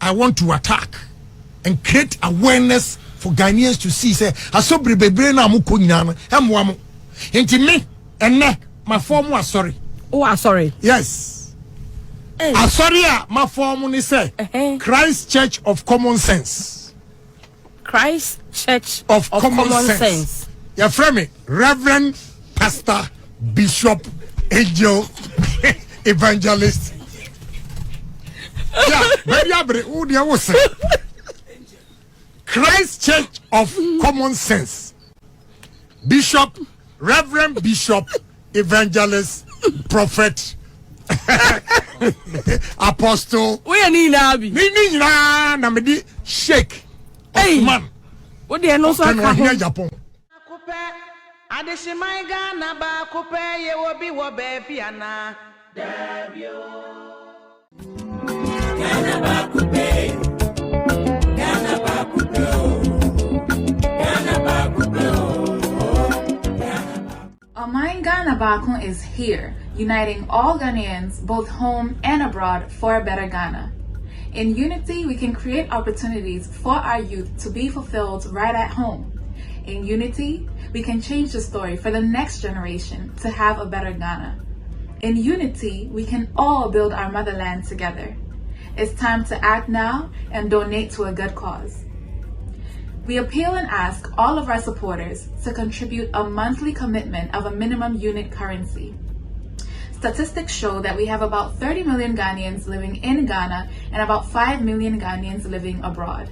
I want to attack and create awareness for Ghanaians to see say asobri bebre na amuko nyina no emwa mo enti me enne my form was sorry. Oh, sorry. Yes. Sorry, my form ni say Christ Church of Common Sense. Christ Church of Common Sense. Your friend, Reverend Pastor Bishop Angel Evangelist. Yeah, very abre. Who do you say? Christ Church of Common Sense. Bishop, Reverend Bishop Evangelist, Prophet, Apostle. We are ni nabi. Ni na me Sheikh Osman. What they no so Japan. Adeshimai Ghana ba kupe ye wobi wo bebi ana debio Ghana ba kupe Ghana ba kupe Ghana ba kupe Oman Ghana Bakun is here, uniting all Ghanaians, both home and abroad, for a better Ghana. In unity, we can create opportunities for our youth to be fulfilled right at home. In unity, we can change the story for the next generation to have a better Ghana. In unity, we can all build our motherland together. It's time to act now and donate to a good cause. We appeal and ask all of our supporters to contribute a monthly commitment of a minimum unit currency. Statistics show that we have about 30 million Ghanaians living in Ghana and about 5 million Ghanaians living abroad.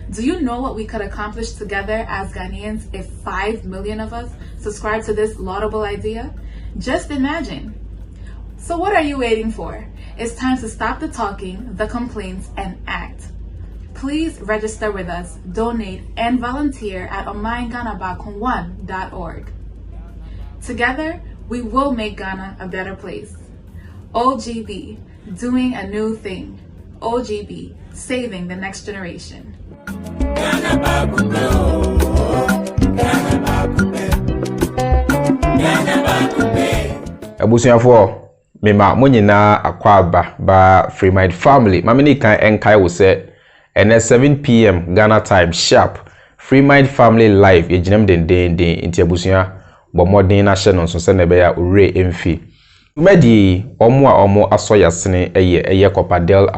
Do you know what we could accomplish together as Ghanaians if 5 million of us subscribe to this laudable idea? Just imagine. So what are you waiting for? It's time to stop the talking, the complaints, and act. Please register with us, donate, and volunteer at omanghanabakun1.org. Together, we will make Ghana a better place. OGB, doing a new thing. OGB, saving the next generation. Abusuafo mema monyina akwaba ba Free Mind family mamini kan enkai wo se ene 7 p.m. Ghana time sharp Free Mind family live ejinem den inti abusua bomodin na hye no so se ne be ya ore emfi medi omo asoyasene eye Copadel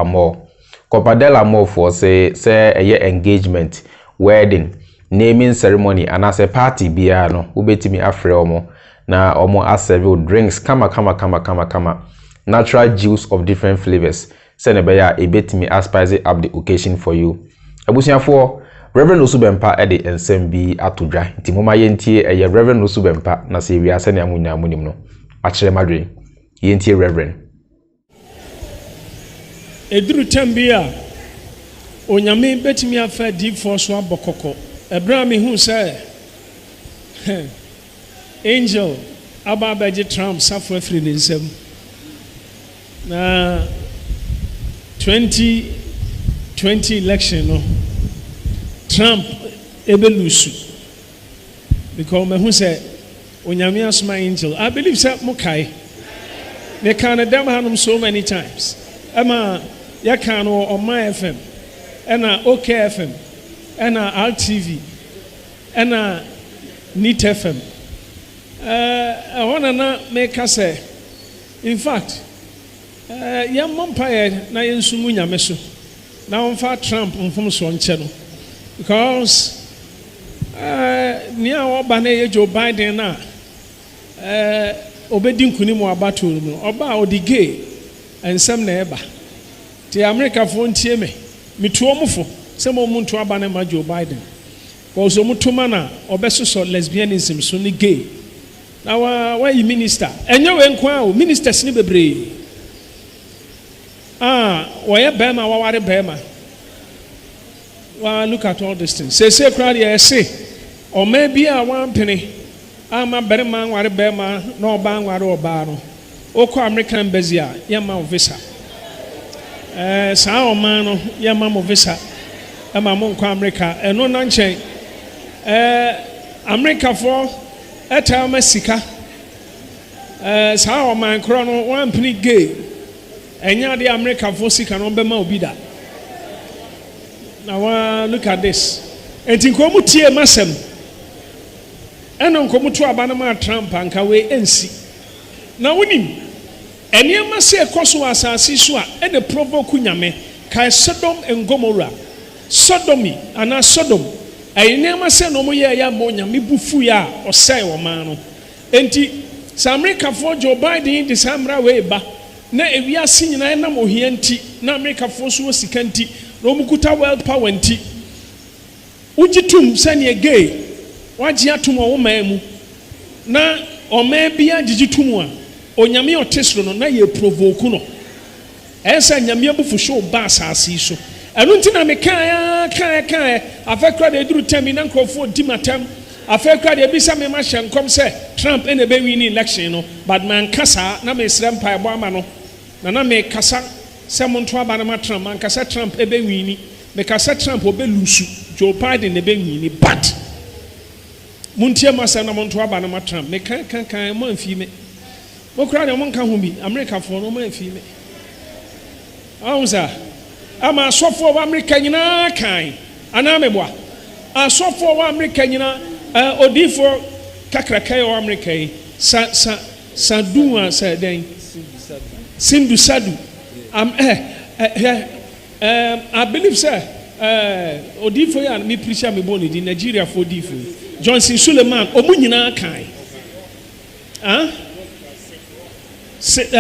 Amor for say eye engagement wedding naming ceremony anase party bia no ubetimi afre omo na omo aserve drinks kama natural juice of different flavors send be ya ebetimi aspice up the occasion for you abusuafo Reverend Osubempa ede ensem bi atodwa nti moma yentie eye Reverend Osubempa na se wi ase ne amunim no akere madwe yentie Reverend eduru tambia onyame betimi afa deep force wa bokoko ebra me hu say Angel ababaji Trump suffer free nsem na 2020 election no Trump ebelusu because me hu say onyame asma Angel I believe say mokai they can dem hanum so many times ama ya kan on my FM ena OK FM ena RTV ena NIT FM I wanna na make us say in fact young vampire na yensumu nyame so na onfa Trump mfom so nche no because nia oba na ye Joe Biden na obedi nkunimu abato no oba odige ensem na eba ti America fo ntie me metuo mufo se mo muntu aba na ma Joe Biden because omutuma na obesoso lesbianism so ni gay na wa yi minister enye we nkwa o ministers ni bebre woye bema wa ware bema wa look at all these things say crowd ya say o maybe a one penny ama berema ware bema na oba ware oba no okọ American embassy a ya ma visa saa o man no ya ma visa ama mo nkọ America eno na nchen America for etama sika saa ɔman korɔ no one penny gay ɛnya de America for sika no bɛma obi da. Now look at this. Enti nkomu tie masem ɛna nkomu to abanama Trump anka we ensi na wonim ɛniɛma sɛ ɛkɔso asase so a ɛna provoke nyame kai Sodom and Gomorrah sodomy ana Sodom ɛniɛma sɛ no mo yɛ ya mo nyame bufu ya ɔsɛe wɔ man no enti sɛ America for Joe Biden de samra we ba na ewiase nyina ɛnam ohia nti na America for so sika nti na omukuta world power nti ujitum sɛne gay wagye atom wɔ man mu na ɔman bia gigitum a onyame ɔtesro no na ye provoke no ɛsɛ nyame abufu show ba asase so ɛno nti na me kan afekra de duru temi na nkrofo di matam afekra de bisa me ma hyɛ nkom sɛ Trump ene be win election no but man kasa na me srem pa ebo ama no na me kasa sɛ monto aba na ma Trump man kasa Trump ebe win me kasa Trump obe lusu Joe Biden ne be win but muntie masa na monto aba na ma Trump me kan mo amfi me mo kra de mo nka ho bi America fo no mo amfi me awusa ama asofo wa America nyina kan ana meboa asofo wa America nyina odifo kakrakai wa America sadua sa den sindu sadu I believe sir odifo ya me preacher me born in Nigeria for odifo Johnson Suleiman omu nyina kan Sid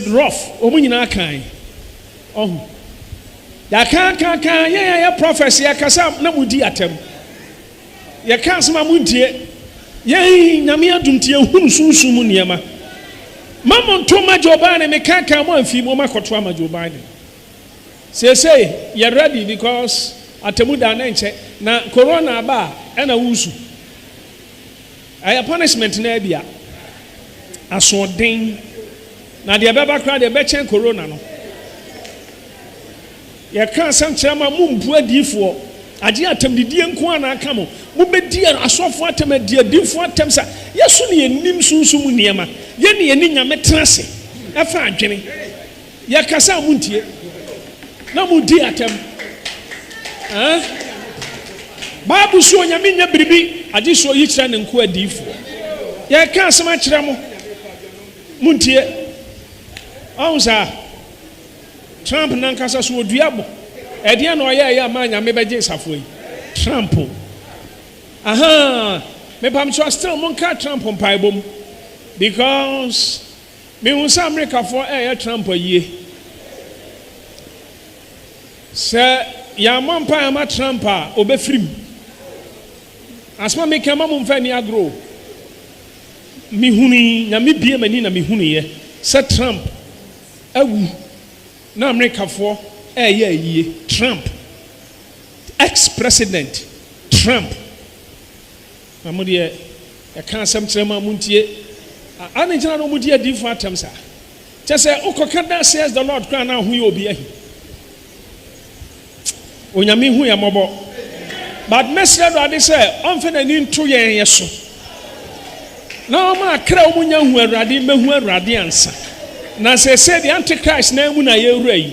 Roth omu nyina kan ya kan ya prophecy ya kasa na mudi atem ya kan sama muntie ye nyame adumtie hunu sunsun niema mamon to ma Joe Biden me kan mo afi mo makoto ama Joe Biden say you ready because atemu da na nche na corona ba e na wusu aya punishment na bia asodin na de beba kra de be chen corona no ya kan sam chama mumbu adifo age atem didie nko ana aka mo mo bedi asofo atem adie adifo atem sa yesu ne enim sunsum niema ye ne eni nyame trase afa adwene ya kasa muntie na mudi atem Bible so nyame nya biribi age so yi kira ne nko adifo ya kan sam a kira mo muntie awusa Trump nankasa so oduabo ede na oya ya ma nyame beje safo yi Trump me pam so still monka Trump paibom because me unsa America for Trump yie se ya mompa ma Trump a obefrim asma me kema mo mfa ni agro mi huni nyame bie mani na mi huni ye se Trump awu na America for yie Trump ex-president Trump amudi e kan sam trema muntie ani jina no mudi adifo atem sa chese ukoka says the Lord kra na hu ye obi ahi onyame hu ya mobo but mesra do ade say onfe na ni nto yen yeso na ma kra omunya hu awurade mehu awurade ansa na say the antichrist na mu na ye wura yi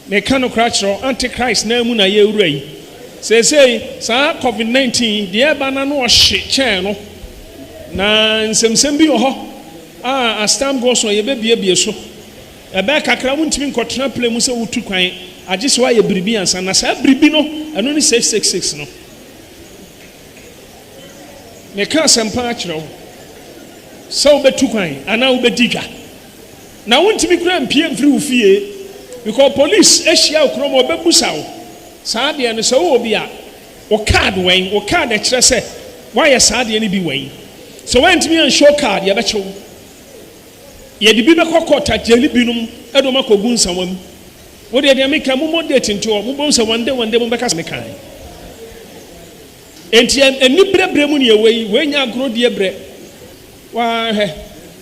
me kanu kra chro antichrist na mu na ye wura yi say sa COVID-19 de ba na no ohye chen no na nsem bi ho a stam go so ye bebie so e be kakra mu ntimi nkotena play mu se wutu kwan age so aye biribi ansa na sa biribi no eno ni 666 no me ka sempa chro so betu kwan ana wo bedigwa na wontimi kura mpie mfiri wo fie because police ehia okrom obebusa wo saa de no so wo bi a o card wen o card e kire se why saa de ni bi wen so wontimi an show card ye be chew ye de bi be kokota jeli binum edo makogun samam wo de de meka mo modate nto mo bo so one day mo be ka me kan enti eni brebre mu ne we nya agro de bre wa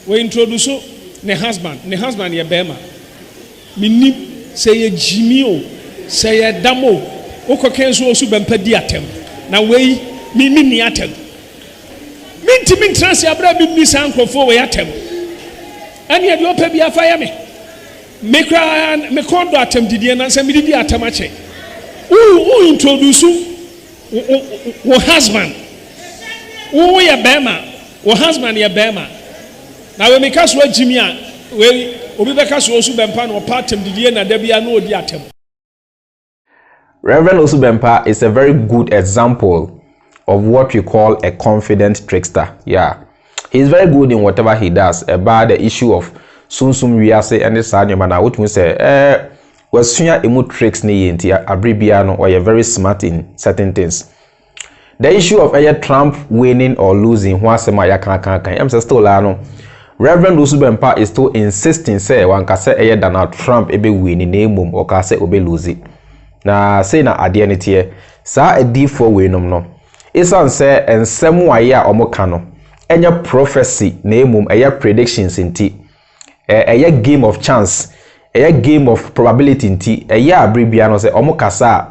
we introduce ne husband ye bema minni say ye jimi o say ye damo o koken so osu bempa di atem na we ni atem minti trans ya bra bi sa nkofo we atem ani e de opa bi afa ya me kra me kondo atem didie na se me didi atem ache who introduce wo husband wo ya bema wo husband ya bema na we me kaso agimi a we obi be kaso osu bempa na opa atem didie na da bia na odi atem. Reverend Osubempa is a very good example of what we call a confident trickster. Yeah, he's very good in whatever he does about the issue of sunsum wiase and the sanyoma na what we say wasunya emu tricks ni yenti abribia no or you're very smart in certain things. The issue of Trump winning or losing wasema ya kan I'm still no. Reverend Osubempa is still insisting say wan ka say Donald Trump ebe winning na emum or ka say obe lose. Na say na ade ne tie saa adifo weinom no isan say ensem waye a omoka no enya prophecy na emum eya predictions nti eya game of chance eya game of probability nti eya abribia no say omoka sa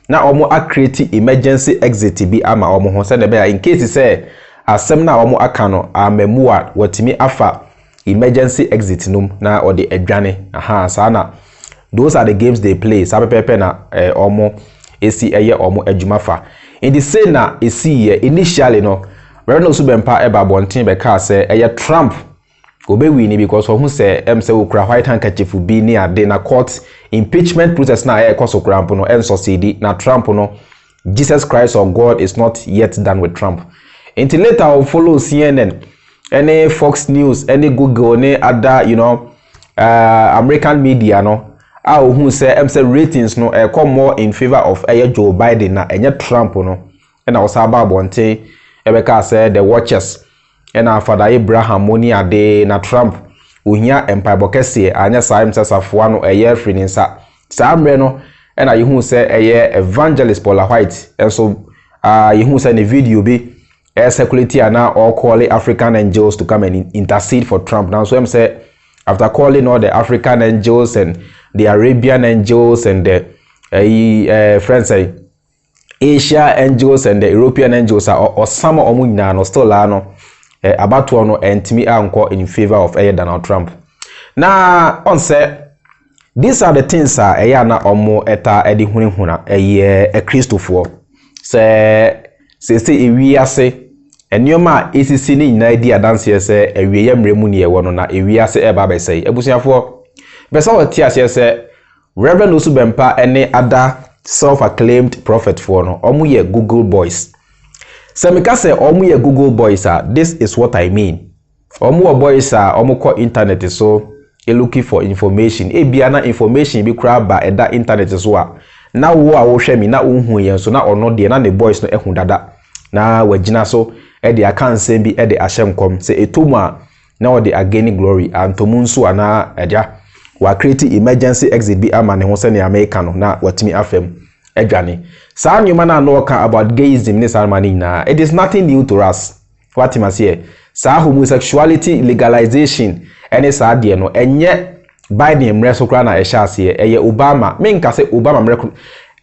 na omo create emergency exit bi ama omo ho say na be in case say asem na omo aka no amemua watimi afa emergency exit num na ode adwane aha saa na those are the games they play. Sabe pepe na omo esi eye omo adwumafa. In the same na esi initially no Reverend Osubempa eba bonten be ka say eye Trump obe win because who say say okra white handkerchief bi ni ade na court impeachment process na eye koso krampo no en succeed na Trump no Jesus Christ or God is not yet done with Trump. Until later I'll follow CNN, any Fox News, any Google, any other American media no who say ratings no come more in favor of Joe Biden na Trump no and I was about bonte Ebeka said the watchers and Father Abraham money ade na Trump uhia empire bokese anya sa safo no free nsa samre no and who say evangelist Paula White and so who say the video be security na all call African angels to come and intercede for Trump now so say after calling all the African angels and the Arabian angels and the friends say Asia angels and the European angels are or some omunyina no still no about one and me anko in favor of Donald Trump. Now on say these are the things na omo eta edi hunihuna Christopher say ewiase enioma esisi ni nyina di adanse say ewiye mremu ne ewo no na ewiase eba be say ebusuafo besa wati ase say Reverend Osubempa any other self-acclaimed prophet for no omu ye Google boys. Semika say omu ye Google boys this is what I mean. Omu boys omu ko internet so looking for information. Bia na information bi kra ba eda internet so na wo a wo hwe mi na unhu ye so na ono de na ne boys no ehun dada. Na wagina so de aka nsem bi de ahyem kom say etoma na wo de again glory antomu nso ana edia wa create emergency exit bi ama ne ho se ne America no na watimi afem edwane saa nyuma na no ka about gayism ne sarmani na it is nothing new to us what you must hear saa homosexuality legalization ene saa de no enye Biden mreso kra na ehya ase eye Obama menka se Obama mreso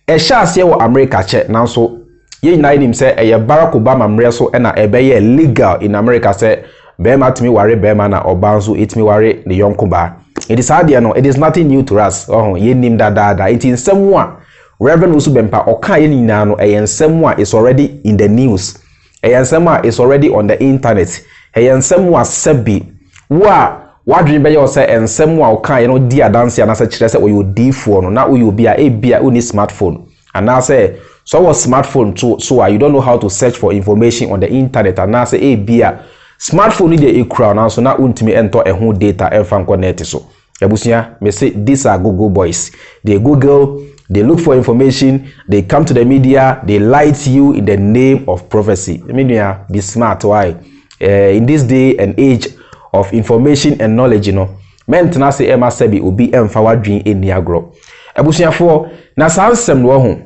ehya ase wo America che nanso ye nyina nim se eye Barack Obama mreso na ebeye legal in America se bema timi ware bema na obanzo itimi ware ne yonko ba. It is hard no, it is nothing new to us. Ye nim da it is someone Reverend Osubempa oka ye nyina no someone is already in the news. Someone is already on the internet. Someone sebi wa dream be you say someone oka ye no di adanse na say kire say oyo di phone no na oyo bia uni smartphone. And now say so was smartphone too so you don't know how to search for information on the internet and now say bia smartphone dey ekura na so na untimi ento ehun data emfa connect so ebusia me say these are Google boys. They Google, they look for information, they come to the media, they lie to you in the name of prophecy. Media be smart why in this day and age of information and knowledge men tena say ema sebi obi emfa wadwin eni agro ebusia for na sansem no ho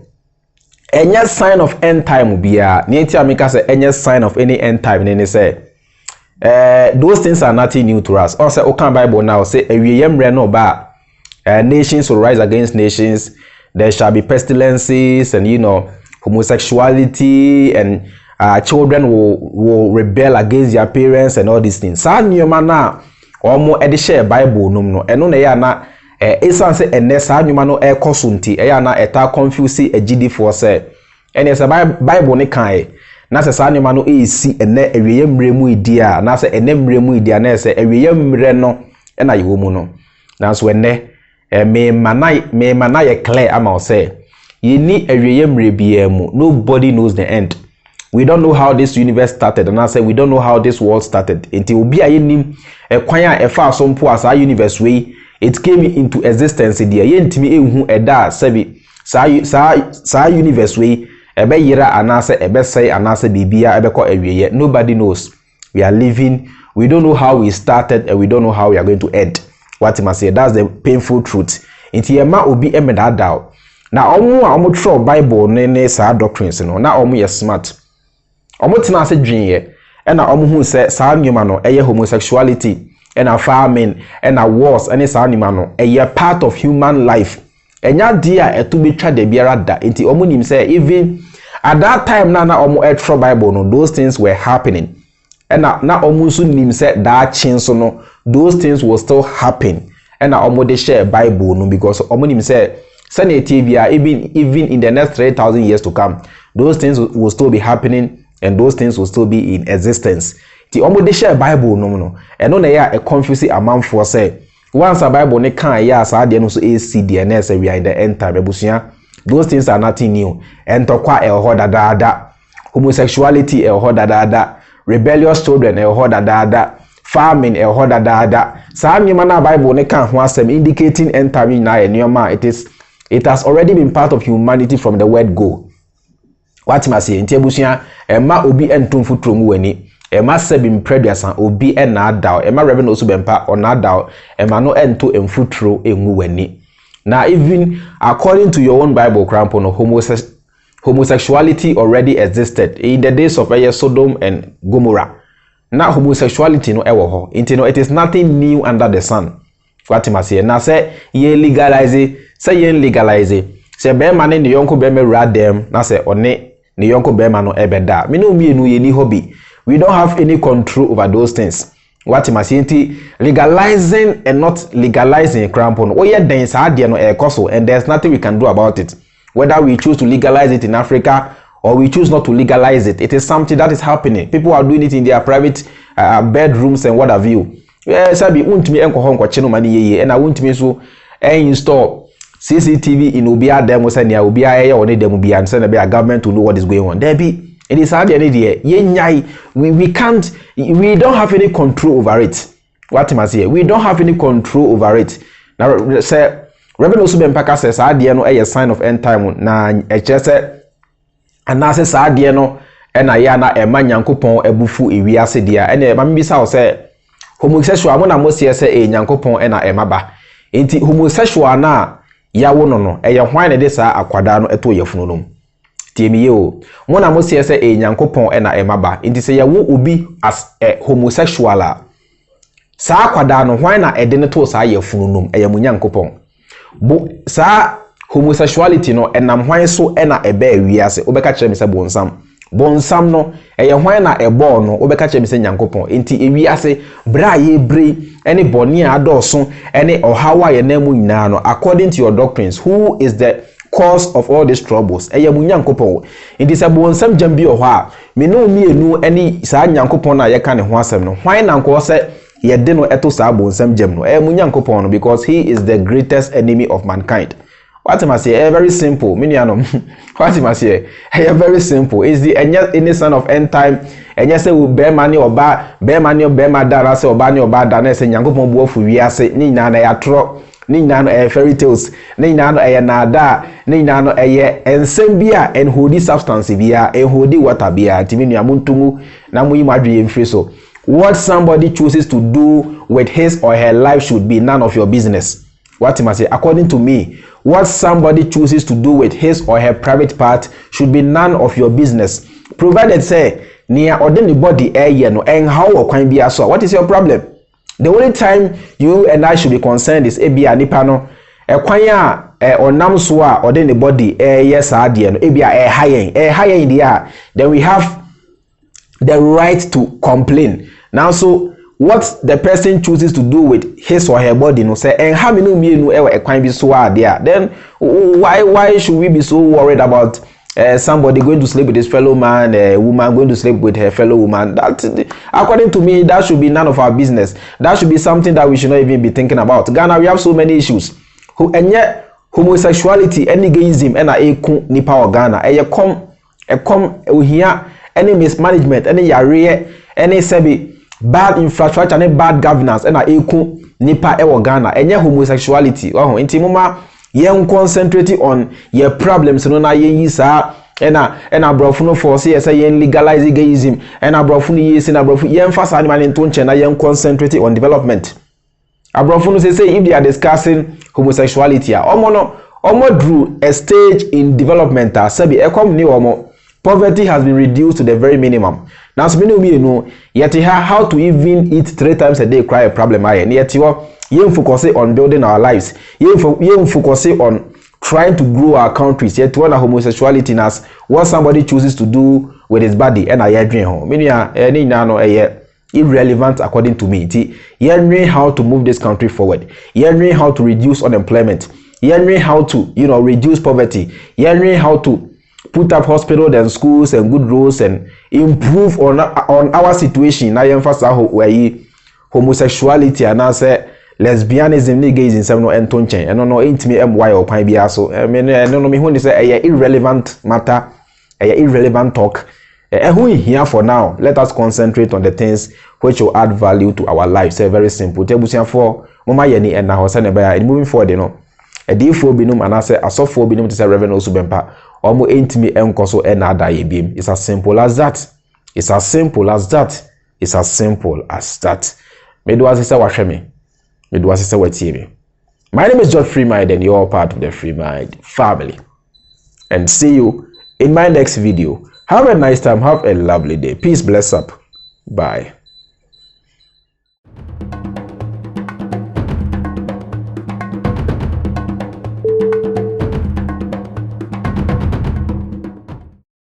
enya sign of end time bia ne ntia meka say enya sign of any end time ne say those things are nothing new to us. Also, Okan Bible now say no ba nations will rise against nations. There shall be pestilences and homosexuality and children will rebel against their parents and all these things. Saa nyoma na omo e de share Bible num no eno na ya na esan se enne saa nyoma no e koso nti e ya na eta confuse agidi for say ene se Bible ne kan na se saa nyoma no e si enne awiye mremu idi a na se enne mremu idi a na se awiye mre no e na yewo mu no na so enne me mana ye clear ama o say ye ni awiye mre bia mu. Nobody knows the end. We don't know how this universe started, and I say we don't know how this world started. Until we be a nim a kwanya a far some poor as our universe way, it came into existence. Dear yentimi who a da sebi sa universe way, a be yera anasa a be say anasa bibia a be call a nobody knows. We are living, we don't know how we started, and we don't know how we are going to end. What I must say, that's the painful truth. Until a man will be a medal. Now, omu throw Bible ne sa doctrines, no, now omu ye smart. Omo tena se dwenye ena omo hu se saa nyoma no eye homosexuality ena farming ena wars ene saa nyoma no eye part of human life enya dia eto betwa de biara da enti omo nim se even at that time na omo etro Bible no those things were happening ena na omo so nim se da chinso no those things will still happen ena omo de share Bible no because omo nim se sanitibia even in the next 3,000 years to come those things will still be happening and those things will still be in existence. The omo de share Bible no eno na ya a confuse amount for say once a Bible ne kan ya sa de no so ACDNS we are in the end time ebusia those things are nothing new entokwa ho dada homosexuality ho dada rebellious children ho dada farming ho dada sa nyima na Bible ne kan ho asem indicating end time na enoma it has already been part of humanity from the word go. What must say nti abusia ema obi entum futrom wani ema sebim preduasan obi ena adaw ema reverend osu bempa ona adaw ema no ento emfutro enwu wani. Now even according to your own Bible crampo no homosexuality already existed in the days of Sodom and Gomorrah. Now homosexuality no ewo ho nti no it is nothing new under the sun. What must say na say ye legalize say be man ne yonko be me radem na say one ne yonko be man no ebeda me no mienu ye ni hobby. We don't have any control over those things. What must say legalizing and not legalizing crampon oh yeah then sa de no e koso and there's nothing we can do about it. Whether we choose to legalize it in Africa or we choose not to legalize it, it is something that is happening. People are doing it in their private bedrooms and what have you. Yeah, sabi untimi enko nko cheno mani yeye na untimi so install CCTV in Obia demo send ya Obia ya one demo bia and send a government to know what is going on. There be it is hard any day. We can't, we don't have any control over it. What am I saying? We don't have any control over it. Now say Reverend Osubempaka says idea no a sign of end time na echese anase sa idea no na ya na ema nyankopon ebufu ewiase dia ene ma mbisa o say homosexual mo na mo se say nyankopon na emaba enti homosexual na ya wo no eye hwan ne de sa akwada no eto yefunu no tiemiye o mo na mo se say nyankopon na emaba enti say ya wo obi as homosexual a sa akwada no hwan na ede ne to sa yefunu no eye mo nyankopon bo sa homosexuality no enam hwan so na ebe awiase obeka kire me se bonsam no eye hwan na ebo no obeka kire me se nyankopon enti ewiase bra ye bre ene boni adoso ene ohawa ye na mu nyina no according to your doctrines who is the cause of all these troubles eye mu nyankopon enti se bonsam jambi o ha me no mienu ene sa nyankopon na ye ka ne ho asem no hwan na nko se ye de no eto sa bonsam jam no mu nyankopon no because he is the greatest enemy of mankind. What am I say? Very simple. Minianom. What am I say? Very simple. Is the any son of end time? And yes, we bear money or bear money or bear my dad, say or bani or bad dane say nyankopon bo fu wiase ni na ya tro ni na no fairy tales ni na no nada ni na no ensem bia en hodi substance bia en hodi water bia timi amuntumu na mu yimadwe mfiri so. What somebody chooses to do with his or her life should be none of your business. What am I say? According to me, what somebody chooses to do with his or her private part should be none of your business. Provided say near ordinary body no and how or can be so. What is your problem? The only time you and I should be concerned is ebia nipa no kwanya onam so a ordinary body yes adie no ebia hayen dia. Then we have the right to complain. Now, so what the person chooses to do with his or her body, no say, and how many a crime be so there? Then why should we be so worried about somebody going to sleep with his fellow man, a woman going to sleep with her fellow woman? That, according to me, that should be none of our business. That should be something that we should not even be thinking about. Ghana, we have so many issues. And yet, homosexuality, any gayism, and a nipa or Ghana, any mismanagement, any yare, any sebi bad infrastructure, any bad governance, and a nipa or Ghana, and yet homosexuality. Oh, intimuma. Yen concentrating on your problems no na yen yisa ena abrofo no force say yen legalize gayism ena abrofo no yes na abrofo yen fasa ni man nto nche na yen concentrate on development. Abrofo no say if they are discussing homosexuality omo drew a stage in development sabi ekom ni omo poverty has been reduced to the very minimum. Now so many you know yet how to even eat 3 times a day cry a problem aye yet you focus on building our lives. You focus on trying to grow our countries. Yet one homosexuality as what somebody chooses to do with his body and I dream home. Meaning irrelevant according to me. Learning how to move this country forward. Learning how to reduce unemployment. Learning how to reduce poverty. Learning how to put up hospitals and schools and good roads and improve on our situation. I emphasize where homosexuality and I say lesbianism ni gayism some no ento nchen eno no intimi my or kwan bia so no me hu say irrelevant matter irrelevant talk who here for now. Let us concentrate on the things which will add value to our lives. Say very simple tebusia for mama ye ni na ho say na moving forward a day for binum and I say asofo binum to say reverend also bempa omo intimi enkoso e na da ye biem. It's as simple as that. It's as simple as that. It's as simple as that. Me do as say wahwe me. My name is George Freemind and you're part of the Freemind family. And see you in my next video. Have a nice time. Have a lovely day. Peace, bless up. Bye.